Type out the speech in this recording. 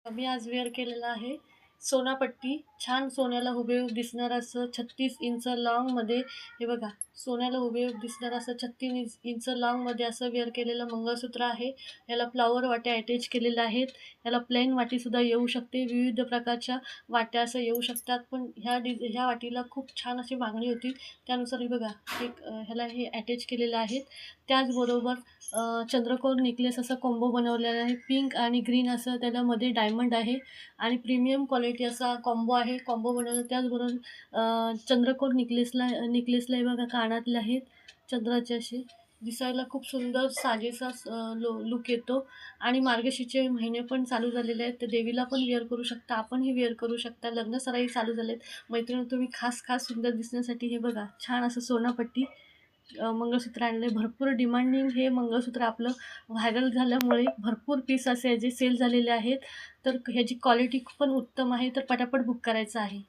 मी आज वेअर केलेला आहे सोनापट्टी. छान सोन्याला हुबेहूब दिसणारं असं 36 इंच लॉंगमध्ये. हे बघा, सोन्याला हुबेहूब दिसणारं असं 36 इंच लॉंगमध्ये असं वेअर केलेलं मंगळसूत्र आहे. याला फ्लॉवर वाट्या अटॅच केलेल्या आहेत. याला प्लेन वाटीसुद्धा येऊ शकते. विविध प्रकारच्या वाट्या असं येऊ शकतात. पण ह्या वाटीला खूप छान अशी मागणी होती. त्यानुसार हे बघा, ह्याला हे अटॅच केलेलं आहेत. त्याचबरोबर चंद्रकोर नेकलेस असा कॉम्बो बनवलेला आहे. पिंक आणि ग्रीन असं त्याच्यामध्ये डायमंड आहे आणि प्रीमियम क्वालिटी असा कॉम्बो आहे. कॉम्बो बनवला. त्याचबरोबर चंद्रकोर नेकलेसला हे बघा कानातले आहेत चंद्राचे असे. दिसायला खूप सुंदर साजेसा लुक येतो आणि मार्गशीर्षचे महिने पण चालू झालेले आहेत. तर देवीला पण वेअर करू शकता, आपणही वेअर करू शकता. लग्नसराई चालू झालेत. मैत्रिणी, तुम्ही खास सुंदर दिसण्यासाठी हे बघा छान असं सोनापट्टी मंगळसूत्र आणले. भरपूर डिमांडिंग हे मंगळसूत्र आपलं व्हायरल झाल्यामुळे भरपूर पीस असे जे सेल झालेले आहेत. तर ह्याची क्वालिटी पण उत्तम आहे. तर पटापट बुक करायचं आहे.